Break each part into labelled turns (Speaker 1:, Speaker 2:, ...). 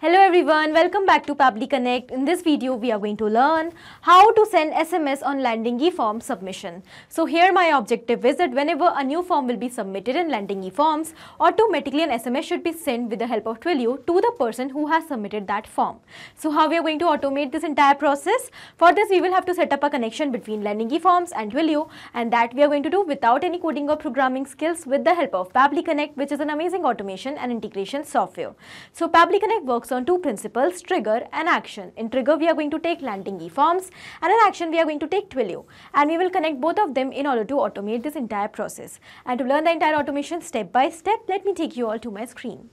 Speaker 1: Hello everyone, welcome back to Pabbly Connect. In this video, we are going to learn how to send SMS on Landingi form submission. So here my objective is that whenever a new form will be submitted in Landingi forms, automatically an SMS should be sent with the help of Twilio to the person who has submitted that form. So how we are going to automate this entire process? For this, we will have to set up a connection between Landingi forms and Twilio, and that we are going to do without any coding or programming skills with the help of Pabbly Connect, which is an amazing automation and integration software. So Pabbly Connect works on two principles, trigger and action. In trigger, we are going to take Landingi forms, and in action, we are going to take Twilio, and we will connect both of them in order to automate this entire process. And to learn the entire automation step by step, let me take you all to my screen.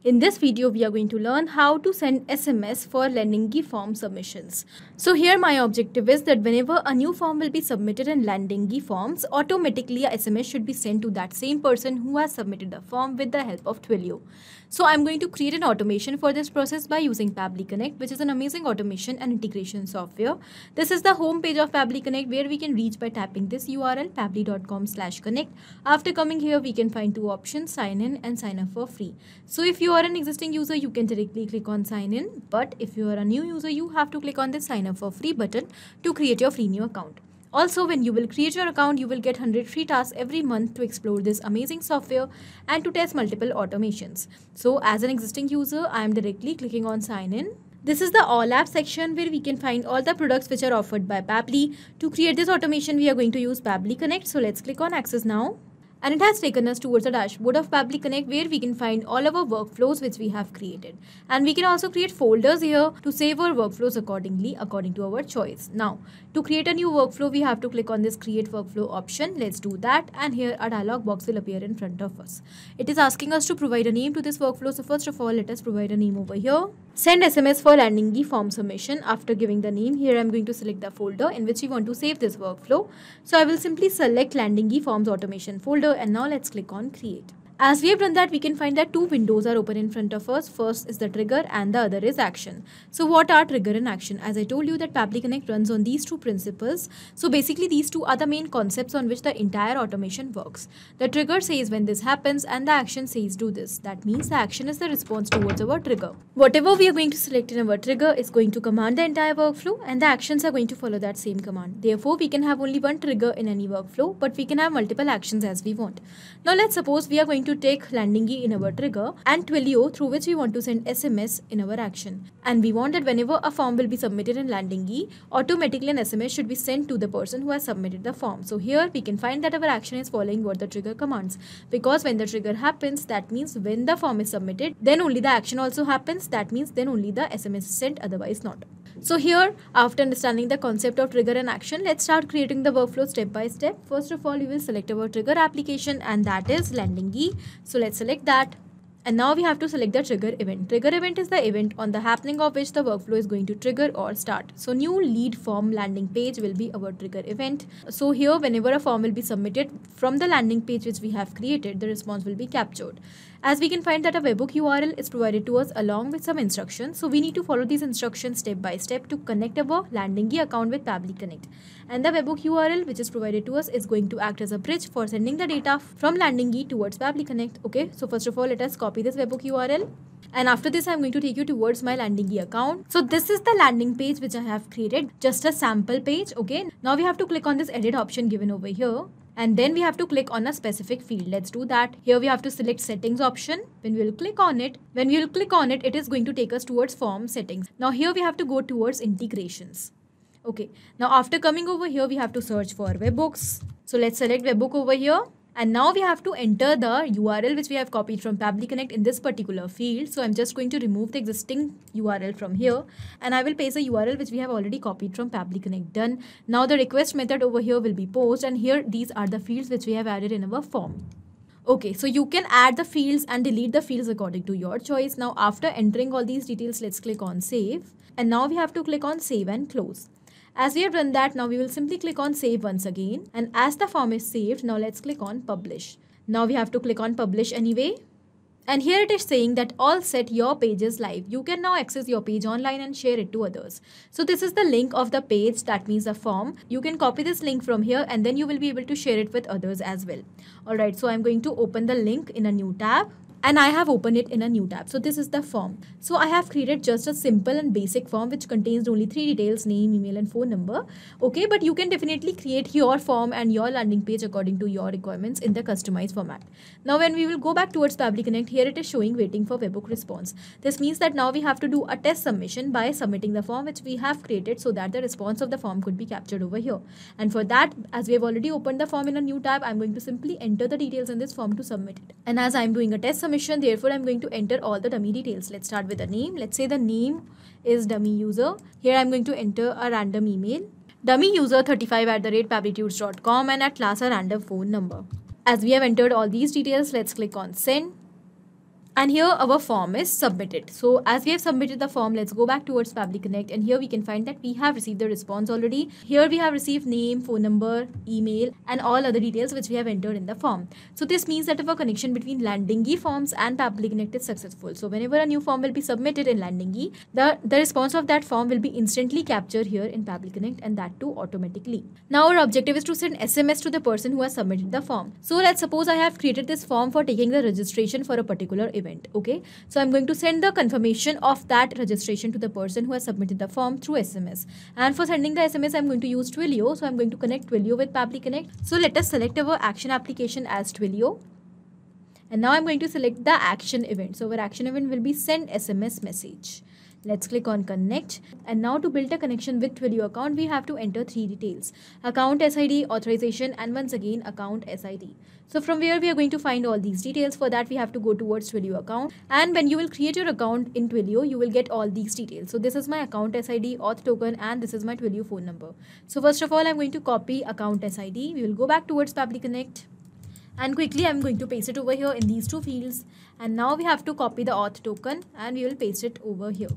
Speaker 1: In this video, we are going to learn how to send SMS for Landingi form submissions. So here my objective is that whenever a new form will be submitted in Landingi forms, automatically a SMS should be sent to that same person who has submitted the form with the help of Twilio. So I'm going to create an automation for this process by using Pabbly Connect, which is an amazing automation and integration software. This is the home page of Pabbly Connect, where we can reach by tapping this URL pabbly.com/connect. After coming here, we can find two options, sign in and sign up for free. So if you are an existing user, you can directly click on sign in, but if you are a new user, you have to click on this sign up for free button to create your free new account. Also, when you will create your account, you will get 100 free tasks every month to explore this amazing software and to test multiple automations. So as an existing user, I am directly clicking on sign in. This is the all apps section where we can find all the products which are offered by Pabbly. To create this automation, we are going to use Pabbly Connect. So let's click on access now. And it has taken us towards the dashboard of Pabbly Connect, where we can find all our workflows which we have created. And we can also create folders here to save our workflows according to our choice. Now, to create a new workflow, we have to click on this create workflow option. Let's do that. And here a dialog box will appear in front of us. It is asking us to provide a name to this workflow. So first of all, let us provide a name over here. Send SMS for Landingi form submission. After giving the name, here I'm going to select the folder in which we want to save this workflow. So I will simply select Landingi forms automation folder, and now let's click on create. As we have done that, we can find that two windows are open in front of us. First is the trigger and the other is action. So what are trigger and action? As I told you that Pabbly Connect runs on these two principles. So basically these two are the main concepts on which the entire automation works. The trigger says when this happens and the action says do this. That means the action is the response towards our trigger. Whatever we are going to select in our trigger is going to command the entire workflow, and the actions are going to follow that same command. Therefore, we can have only one trigger in any workflow, but we can have multiple actions as we want. Now let's suppose we are going to take Landingi in our trigger and Twilio, through which we want to send SMS in our action. And we want that whenever a form will be submitted in Landingi, automatically an SMS should be sent to the person who has submitted the form. So here we can find that our action is following what the trigger commands. Because when the trigger happens, that means when the form is submitted, then only the action also happens. That means then only the SMS is sent, otherwise not. So here, after understanding the concept of trigger and action, let's start creating the workflow step by step. First of all, we will select our trigger application, and that is Landingi. So let's select that. And now we have to select the trigger event. Trigger event is the event on the happening of which the workflow is going to trigger or start. So new lead form landing page will be our trigger event. So here, whenever a form will be submitted from the landing page which we have created, the response will be captured. As we can find that a webhook URL is provided to us along with some instructions. So we need to follow these instructions step by step to connect our Landingi account with Pabbly Connect. And the webhook URL which is provided to us is going to act as a bridge for sending the data from Landingi towards Pabbly Connect. Okay, so first of all, let us copy this webhook URL. And after this, I'm going to take you towards my Landingi account. So this is the landing page which I have created, just a sample page. Okay, now we have to click on this edit option given over here. And then we have to click on a specific field. Let's do that. Here we have to select settings option. When we will click on it, it is going to take us towards form settings. Now here we have to go towards integrations. Okay. Now after coming over here, we have to search for webhooks. So let's select webhook over here. And now we have to enter the URL which we have copied from Pabbly Connect in this particular field. So I'm just going to remove the existing URL from here, and I will paste a URL which we have already copied from Pabbly Connect. Done. Now the request method over here will be post, and here these are the fields which we have added in our form. Okay, so you can add the fields and delete the fields according to your choice. Now after entering all these details, let's click on save. And now we have to click on save and close. As we have done that, now we will simply click on save once again. And as the form is saved, now let's click on publish. Now we have to click on publish anyway. And here it is saying that all set, your page is live. You can now access your page online and share it to others. So this is the link of the page, that means the form. You can copy this link from here and then you will be able to share it with others as well. Alright, so I'm going to open the link in a new tab. and I have opened it in a new tab. So this is the form. So I have created just a simple and basic form which contains only 3 details: name, email and phone number. Okay, but you can definitely create your form and your landing page according to your requirements in the customized format. Now when we will go back towards Pabbly Connect, here it is showing waiting for webhook response. This means that now we have to do a test submission by submitting the form which we have created so that the response of the form could be captured over here. And for that, as we have already opened the form in a new tab, I'm going to simply enter the details in this form to submit it. And as I'm doing a test submission, therefore I'm going to enter all the dummy details. Let's start with the name. Let's say the name is dummy user. Here I'm going to enter a random email, dummy user 35@pabblitudes.com, and at last a random phone number. As we have entered all these details, let's click on send. And here our form is submitted. So as we have submitted the form, let's go back towards Pabbly Connect, and here we can find that we have received the response already. Here we have received name, phone number, email and all other details which we have entered in the form. So this means that our connection between Landingi forms and Pabbly Connect is successful. So whenever a new form will be submitted in Landingi, the response of that form will be instantly captured here in Pabbly Connect, and that too automatically. Now our objective is to send SMS to the person who has submitted the form. So let's suppose I have created this form for taking the registration for a particular event. Okay, so I'm going to send the confirmation of that registration to the person who has submitted the form through SMS. And for sending the SMS, I'm going to use Twilio. So I'm going to connect Twilio with Pabbly Connect. So let us select our action application as Twilio. And now I'm going to select the action event. So our action event will be send SMS message. Let's click on connect. And now to build a connection with Twilio account, we have to enter 3 details: account SID, authorization, and once again account SID. So from where we are going to find all these details? For that we have to go towards Twilio account, and when you will create your account in Twilio, you will get all these details. So this is my account SID, auth token, and this is my Twilio phone number. So first of all, I'm going to copy account SID. We will go back towards Pabbly Connect. And quickly I'm going to paste it over here in these 2 fields. And now we have to copy the auth token and we will paste it over here.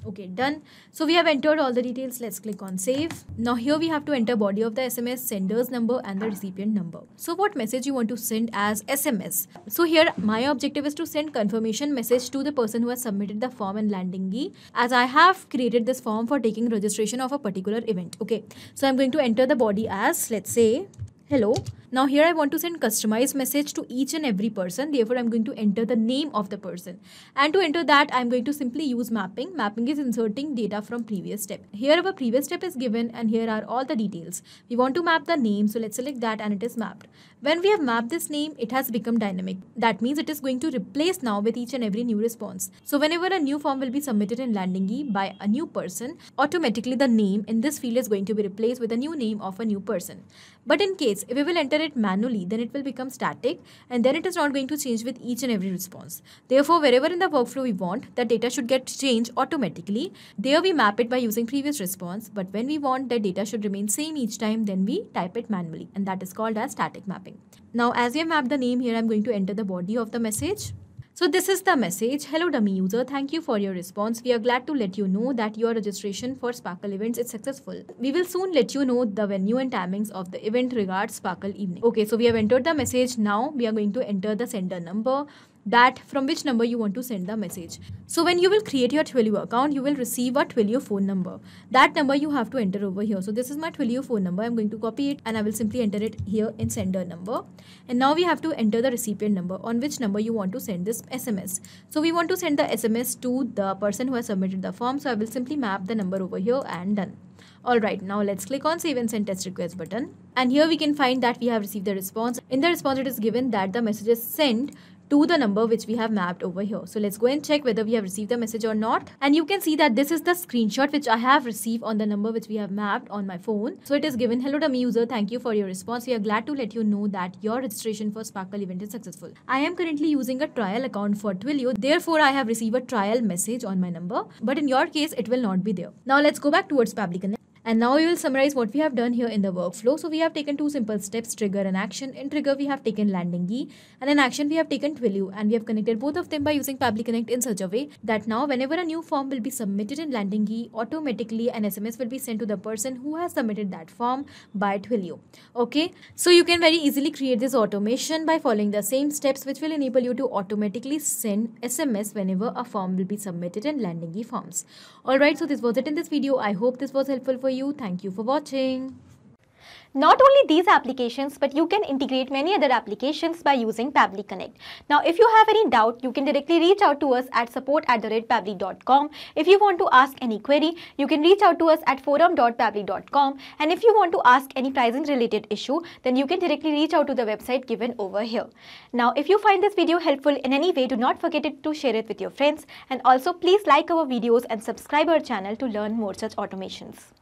Speaker 1: Okay, done. So we have entered all the details. Let's click on save. Now here we have to enter body of the SMS, sender's number and the recipient number. So what message you want to send as SMS? So here my objective is to send confirmation message to the person who has submitted the form in Landingi, as I have created this form for taking registration of a particular event. Okay, so I'm going to enter the body as, let's say, hello. Now here I want to send customized message to each and every person. Therefore, I'm going to enter the name of the person. And to enter that, I'm going to simply use mapping. Mapping is inserting data from previous step. Here our previous step is given and here are all the details. We want to map the name. So let's select that and it is mapped. When we have mapped this name, it has become dynamic. That means it is going to replace now with each and every new response. So whenever a new form will be submitted in Landingi by a new person, automatically the name in this field is going to be replaced with a new name of a new person. But in case if we will enter it manually, then it will become static and then it is not going to change with each and every response. Therefore, wherever in the workflow we want, the data should get changed automatically. There we map it by using previous response, but when we want the data should remain same each time, then we type it manually, and that is called as static mapping. Now, as we have mapped the name, here I'm going to enter the body of the message. So this is the message. Hello dummy user, thank you for your response. We are glad to let you know that your registration for Sparkle events is successful. We will soon let you know the venue and timings of the event regards Sparkle evening. Okay, so we have entered the message. Now we are going to enter the sender number, that from which number you want to send the message. So when you will create your Twilio account, you will receive a Twilio phone number. That number you have to enter over here. So this is my Twilio phone number. I'm going to copy it and I will simply enter it here in sender number. And now we have to enter the recipient number, on which number you want to send this SMS. So we want to send the SMS to the person who has submitted the form. So I will simply map the number over here and done. Alright, now let's click on save and send test request button. And here we can find that we have received the response. In the response, it is given that the message is sent to the number which we have mapped over here. So let's go and check whether we have received the message or not. And you can see that this is the screenshot which I have received on the number which we have mapped on my phone. So it is given, hello dummy user, thank you for your response. We are glad to let you know that your registration for Sparkle event is successful. I am currently using a trial account for Twilio. Therefore, I have received a trial message on my number. But in your case, it will not be there. Now let's go back towards Pabbly Connect. And now we will summarize what we have done here in the workflow. So we have taken 2 simple steps, trigger and action. In trigger, we have taken Landingi, and in action, we have taken Twilio, and we have connected both of them by using Pabbly Connect in such a way that now whenever a new form will be submitted in Landingi, automatically an SMS will be sent to the person who has submitted that form by Twilio. Okay, so you can very easily create this automation by following the same steps, which will enable you to automatically send SMS whenever a form will be submitted in Landingi forms. Alright, so this was it in this video. I hope this was helpful for you. Thank you for watching. Not only these applications, but you can integrate many other applications by using Pabbly Connect. Now, if you have any doubt, you can directly reach out to us at support@pabbly.com. If you want to ask any query, you can reach out to us at forum.pabbly.com. And if you want to ask any pricing related issue, then you can directly reach out to the website given over here. Now, if you find this video helpful in any way, do not forget to share it with your friends. And also, please like our videos and subscribe our channel to learn more such automations.